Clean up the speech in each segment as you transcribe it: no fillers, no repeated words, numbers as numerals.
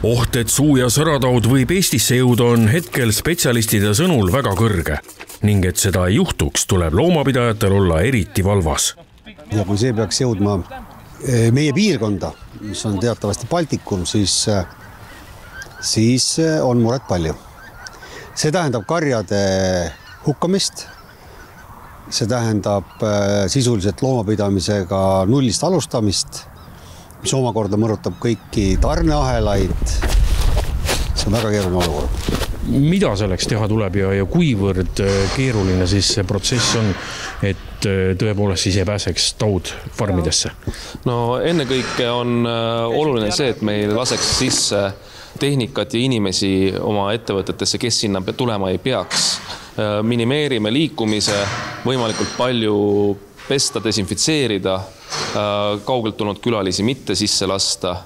Oht, et suu- ja sõrataud võib Eestisse jõuda, on hetkel spetsialistide sõnul väga kõrge ning et seda ei juhtuks, tuleb loomapidajatel olla eriti valvas. Ja kui see peaks jõudma meie piirkonda, mis on teatavasti Baltikum, siis on muret palju. See tähendab karjade hukkamist, see tähendab sisuliselt loomapidamisega nullist alustamist, mis omakorda mõrutab kõiki tarneahelaid. See on väga keeruline olukord. Mida selleks teha tuleb ja kuivõrd keeruline siis see protsess on, et tõepoolest siis ei pääseks taud farmidesse? No ennekõike on oluline see, et meil laseks sisse tehnikat ja inimesi oma ettevõtetesse, kes sinna tulema ei peaks. Minimeerime liikumise, võimalikult palju pesta, desinfitseerida, kaugelt tulnud külalisi mitte sisse lasta,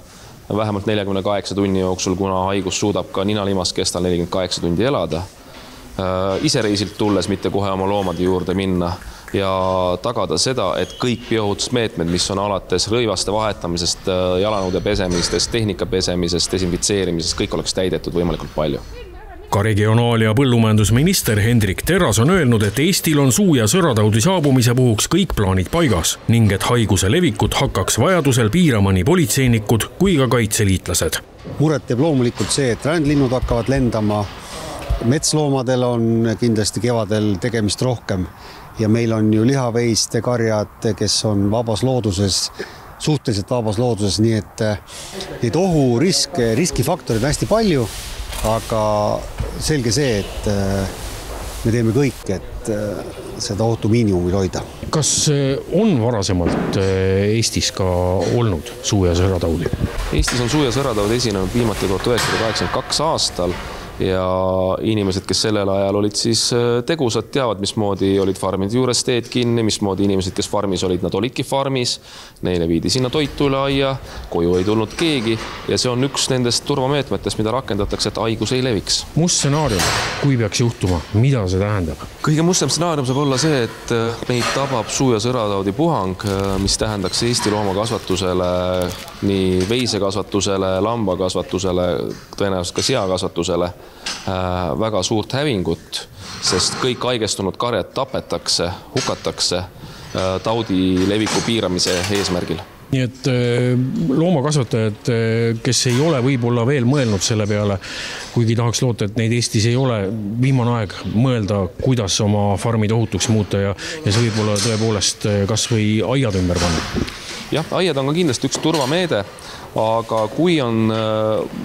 vähemalt 48 tunni jooksul, kuna haigus suudab ka ninalimas kestal 48 tundi elada. Ise reisilt tulles mitte kohe oma loomade juurde minna ja tagada seda, et kõik biohutusmeetmed, mis on alates rõivaste vahetamisest, jalanõude pesemisest, tehnika pesemisest, desinfitseerimisest, kõik oleks täidetud võimalikult palju. Ka regionaal- ja põllumajandusminister Hendrik Terras on öelnud, et Eestil on suu- ja sõrataudi saabumise puhuks kõik plaanid paigas ning et haiguse levikut hakkaks vajadusel piirama nii politseinikud kui ka kaitseliitlased. Muret teeb loomulikult see, et rändlinnud hakkavad lendama. Metsloomadel on kindlasti kevadel tegemist rohkem ja meil on ju lihaveiste karjad, kes on vabas looduses, suhteliselt vabas looduses, nii et neid riskifaktorid on hästi palju, aga selge see, et me teeme kõik, et seda ohtu miinimumil hoida. Kas on varasemalt Eestis ka olnud suu- ja sõrataudi? Eestis on suu- ja sõrataud esinenud viimati 1982 aastal ja inimesed, kes sellel ajal olid siis tegusad, teavad, mismoodi olid farmid juures teed kinni, mismoodi inimesed, kes farmis olid, nad olidki farmis, neile viidi sinna toitu üle aia, koju ei tulnud keegi ja see on üks nendest turvameetmetest, mida rakendatakse, et haigus ei leviks. Must stsenaarium, kui peaks juhtuma, mida see tähendab? Kõige mustem stsenaarium saab olla see, et meid tabab suu- ja sõrataudi puhang, mis tähendaks Eesti loomakasvatusele, nii veisekasvatusele, lambakasvatusele, tõenäoliselt ka seakasvatusele väga suurt hävingut, sest kõik haigestunud karjad tapetakse, hukatakse taudi leviku piiramise eesmärgil. Nii et loomakasvatajad, kes ei ole võib-olla veel mõelnud selle peale, kuigi tahaks loota, et neid Eestis ei ole, viimane aeg mõelda, kuidas oma farmid ohutuks muuta ja see võib-olla tõepoolest kas või aiad ümber panna. Jah, aiad on ka kindlasti üks turvameede, aga kui on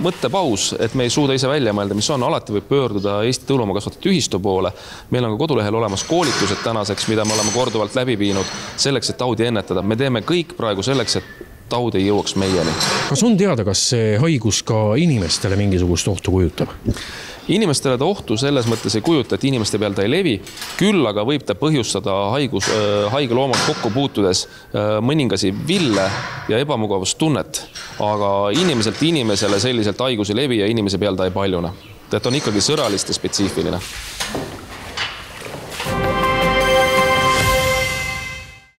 mõttepaus, et me ei suuda ise välja mõelda, mis on, alati võib pöörduda Eesti Tõuloomakasvatajate Ühistu poole. Meil on ka kodulehel olemas koolitused tänaseks, mida me oleme korduvalt läbi viinud selleks, et taudi ennetada. Me teeme kõik praegu selleks, et taud ei jõuaks meieni. Kas on teada, kas see haigus ka inimestele mingisugust ohtu kujutab? Inimestele ta ohtu selles mõttes ei kujuta, et inimeste peal ta ei levi, küll aga võib ta põhjustada haige loomaga kokku puutudes mõningasi ville ja ebamugavustunnet, aga inimeselt inimesele selliselt haigus ei levi ja inimese peal ta ei paljuna. Et on ikkagi sõralist ja spetsiifiline.